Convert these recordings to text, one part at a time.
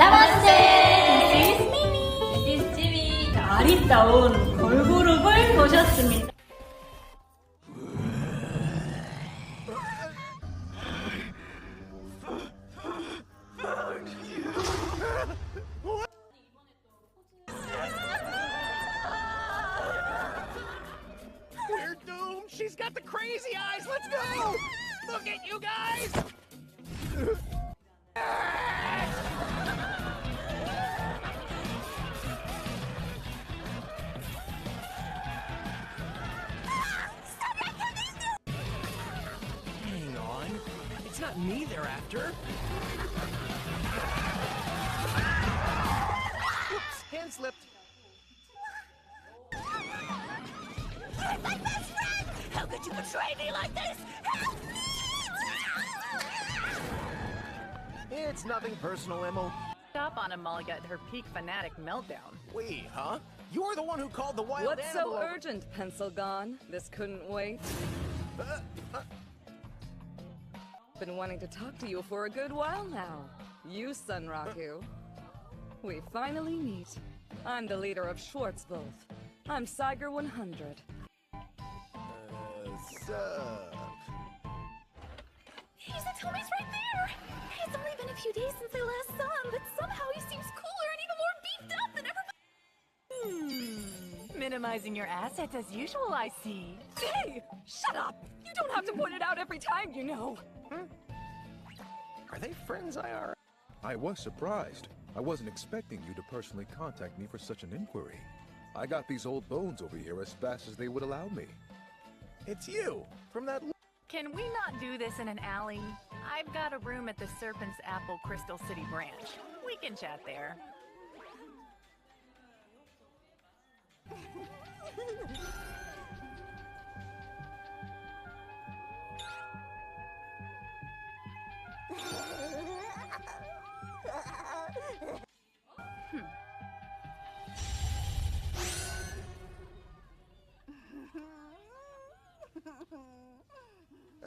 Namaste! This is Mimi. This is Jimmy. 아리따운 걸그룹을 모셨습니다. We're doomed! She's got the crazy eyes! Let's go! Look at you guys! Hang on. It's not me they're after. Oops, hand slipped. You're my best friend! How could you betray me like this? Help me! It's nothing personal, Emil. Stop on Amalia at her peak fanatic meltdown. Wait, huh? You're the one who called the wild What's animal so over- urgent, Pencil Gone? This couldn't wait. Been wanting to talk to you for a good while now. You, Sunraku. We finally meet. I'm the leader of Schwarzwolf. I'm Saiger 100. Sup? He's the Tommy's right there! It's only been a few days since I last saw him, but somehow he seems cooler and even more beefed up than ever. Minimizing your assets as usual, I see. Hey! Shut up! You don't have to point it out every time, you know! Are they friends, IR? I was surprised. I wasn't expecting you to personally contact me for such an inquiry. I got these old bones over here as fast as they would allow me. It's you! From that... Can we not do this in an alley? I've got a room at the Serpent's Apple Crystal City branch. We can chat there.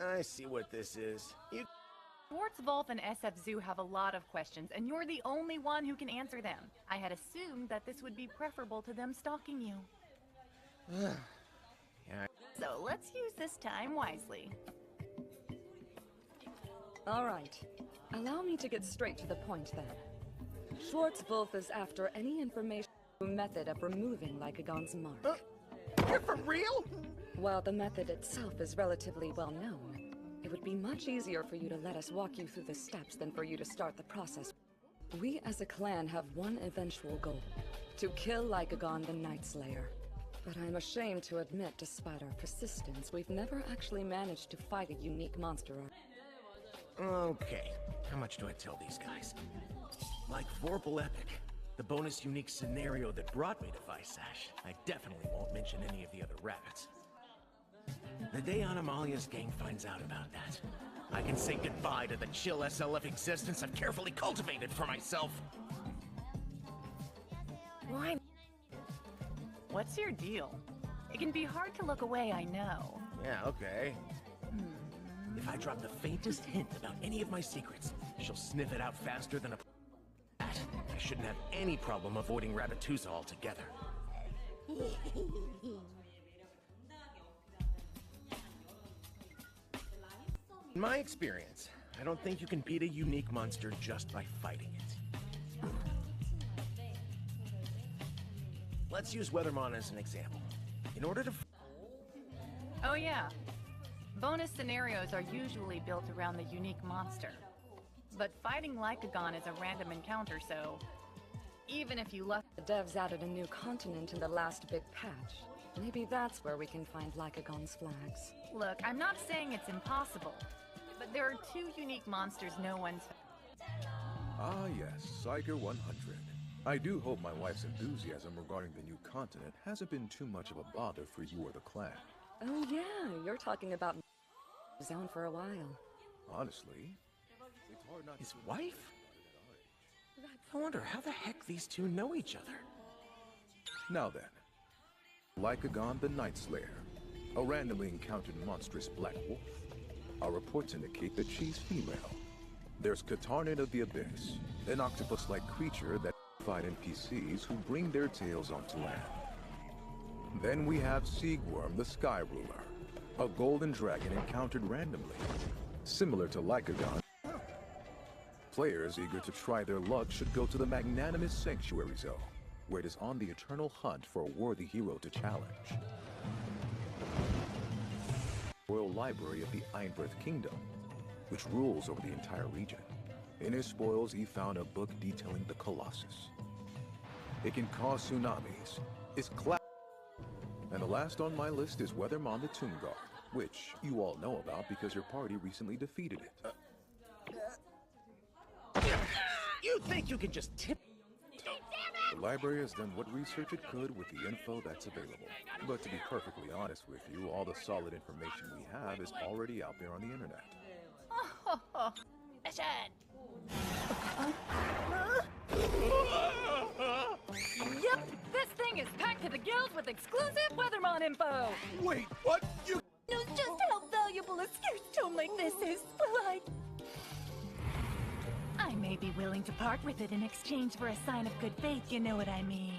I see what this is. You... Schwarzwolf and SF Zoo have a lot of questions, and you're the only one who can answer them. I had assumed that this would be preferable to them stalking you. Yeah. So let's use this time wisely. Alright. Allow me to get straight to the point then. Schwarzwolf is after any information or method of removing Lycagon's mark. You're for real? While the method itself is relatively well known, it would be much easier for you to let us walk you through the steps than for you to start the process. We as a clan have one eventual goal: to kill Lycagon the Night Slayer. But I'm ashamed to admit, despite our persistence, we've never actually managed to fight a unique monster. Okay, how much do I tell these guys? Like Vorpal Epic, the bonus unique scenario that brought me to Visash, I definitely won't mention any of the other rabbits. The day Animalia's gang finds out about that, I can say goodbye to the chill SLF existence I've carefully cultivated for myself. Why? What's your deal? It can be hard to look away, I know. Yeah, okay. If I drop the faintest hint about any of my secrets, she'll sniff it out faster than a... I shouldn't have any problem avoiding Rabbitusa altogether. In my experience, I don't think you can beat a unique monster just by fighting it. Let's use Weathermon as an example. In order to... Oh yeah. Bonus scenarios are usually built around the unique monster. But fighting Lycagon is a random encounter, so... even if you left... The devs added a new continent in the last big patch. Maybe that's where we can find Lycagon's flags. Look, I'm not saying it's impossible. But there are two unique monsters no one's... Ah yes, Saiger 100. I do hope my wife's enthusiasm regarding the new continent hasn't been too much of a bother for you or the clan. Oh yeah, you're talking about zone for a while. Honestly, it's hard not His wife? I wonder how the heck these two know each other. Now then, Lycagon the Night Slayer, a randomly encountered monstrous black wolf. Our reports indicate that she's female. There's Katarnid of the Abyss, an octopus-like creature that fight NPCs who bring their tails onto land. Then we have Siegworm, the Sky Ruler, a golden dragon encountered randomly. Similar to Lycagon, players eager to try their luck should go to the magnanimous Sanctuary Zone, where it is on the eternal hunt for a worthy hero to challenge. Royal Library of the Ironbreath Kingdom, which rules over the entire region. In his spoils, he found a book detailing the Colossus. It can cause tsunamis, is and the last on my list is Weathermon the Tomb Guard, which you all know about because your party recently defeated it. You think you can just tip? The library has done what research it could with the info that's available. But to be perfectly honest with you, all the solid information we have is already out there on the internet. Yep, this thing is packed to the gills with exclusive Weathermon info! Wait, what? You... Knows just how valuable a scarce tome like this is. Well, I may be willing to part with it in exchange for a sign of good faith, you know what I mean.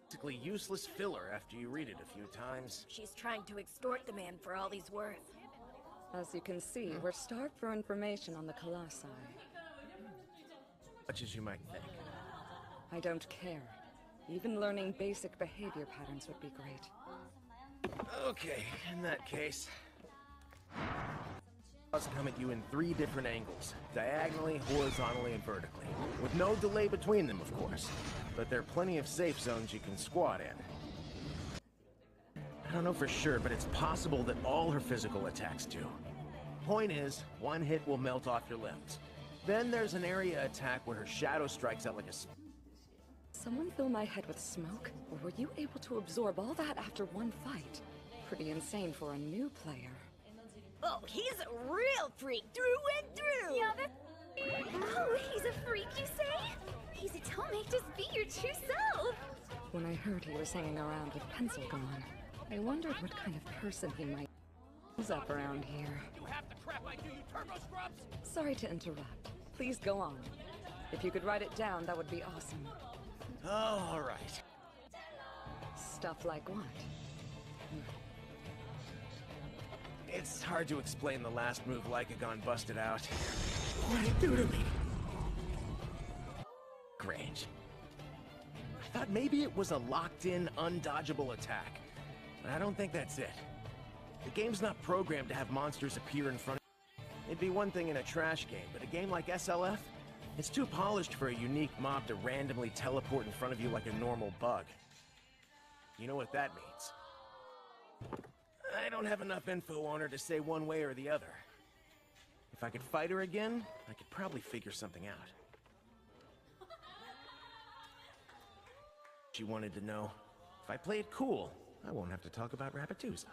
Basically useless filler after you read it a few times. she's trying to extort the man for all he's worth. As you can see, we're starved for information on the Colossi. Much as you might think. I don't care. Even learning basic behavior patterns would be great. Okay, in that case... I'll come at you in 3 different angles. Diagonally, horizontally, and vertically. With no delay between them, of course. But there are plenty of safe zones you can squat in. I don't know for sure, but it's possible that all her physical attacks do. Point is, one hit will melt off your limbs. Then there's an area attack where her shadow strikes out like a... Someone fill my head with smoke? Or were you able to absorb all that after one fight? Pretty insane for a new player. Oh, he's a real freak through and through! Yeah, Oh, he's a freak, you say? He's a tomate, just be your true self! When I heard he was hanging around with Pencil gone, I wondered what kind of person he might use up around here. You have the crap I do, you turbo scrubs! Sorry to interrupt. Please go on. If you could write it down, that would be awesome. Oh, alright. Stuff like what? It's hard to explain the last move Lycagon busted out. What did it do to me? Grange. I thought maybe it was a locked-in, undodgeable attack. But I don't think that's it. The game's not programmed to have monsters appear in front of you. It'd be one thing in a trash game, but a game like SLF? It's too polished for a unique mob to randomly teleport in front of you like a normal bug. You know what that means. I don't have enough info on her to say one way or the other. If I could fight her again, I could probably figure something out. She wanted to know, if I play it cool, I won't have to talk about Rabbituza.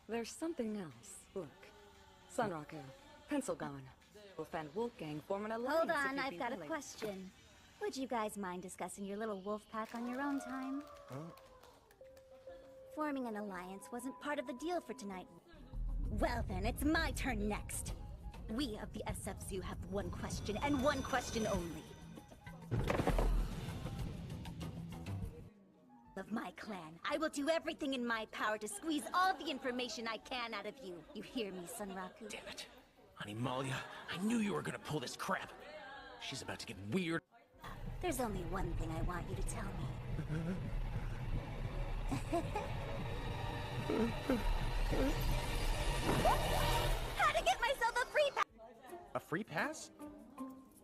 There's something else. Look. Sunraku, Pencil gone. Wolf and Wolfgang form an alliance. Hold if on, you'd I've be got a willing. question. Would you guys mind discussing your little wolf pack on your own time? Huh? Forming an alliance wasn't part of the deal for tonight. Well then, it's my turn next. We of the SF Zoo have one question, and one question only. Of my clan, I will do everything in my power to squeeze all the information I can out of you. You hear me, Sunraku? Damn it. Animalia, I knew you were gonna pull this crap. She's about to get weird. There's only one thing I want you to tell me. How to get myself a free pass? A free pass?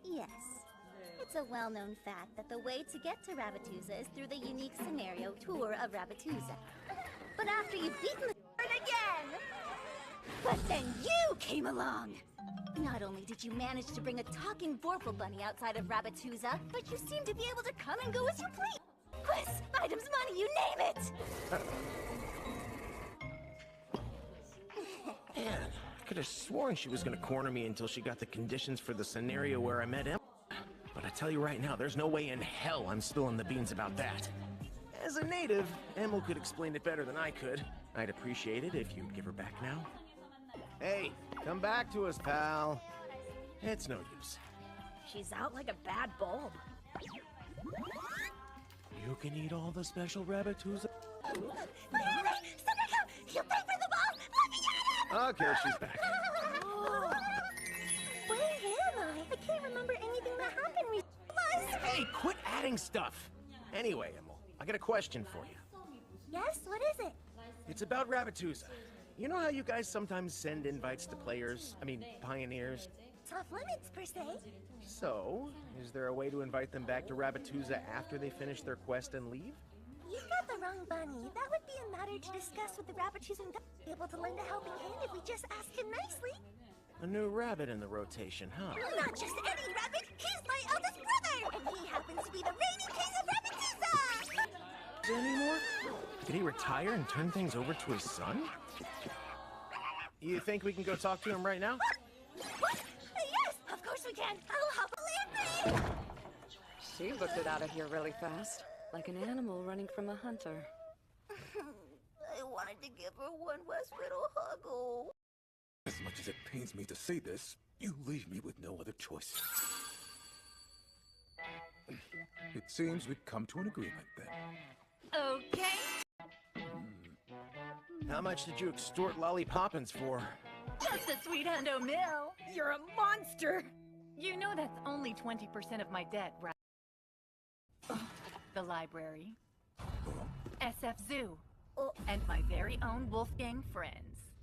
Yes. It's a well-known fact that the way to get to Rabbituza is through the unique scenario tour of Rabbituza. But after you've beaten the again! But then you came along! Not only did you manage to bring a talking Vorpal bunny outside of Rabbituza, but you seem to be able to come and go as you please! Quests, items, money, you name it! Man, I could have sworn she was gonna corner me until she got the conditions for the scenario where I met Emma. But I tell you right now, there's no way in hell I'm spilling the beans about that. As a native, Emil could explain it better than I could. I'd appreciate it if you'd give her back now. Hey, come back to us, pal. It's no use. She's out like a bad bulb. You can eat all the special Rabbitooza. He'll pay for the ball! Let me get him! Okay, she's back. Where am I? I can't remember anything that happened recently. Hey, quit adding stuff. Anyway, Emil, I got a question for you. Yes, what is it? It's about Rabbitooza. You know how you guys sometimes send invites to players? I mean, pioneers? It's off limits, per se. So, is there a way to invite them back to Rabbitooza after they finish their quest and leave? You've got the wrong bunny. That would be a matter to discuss with the Rabbitooza and be able to lend a helping hand if we just ask him nicely. A new rabbit in the rotation, huh? Not just any rabbit, he's my eldest brother! And he happens to be the reigning king of Rabbitooza! Anymore? Did he retire and turn things over to his son? You think we can go talk to him right now? What? Yes, of course we can. I'll help, believe me! She booked it out of here really fast, like an animal running from a hunter. I wanted to give her one last little huggle. As much as it pains me to say this, you leave me with no other choice. It seems we've come to an agreement then. Okay. How much did you extort Lolly Poppins for? Just a sweet hundo mil. You're a monster! You know that's only 20% of my debt, right? The library, SF Zoo, and my very own Wolfgang friends.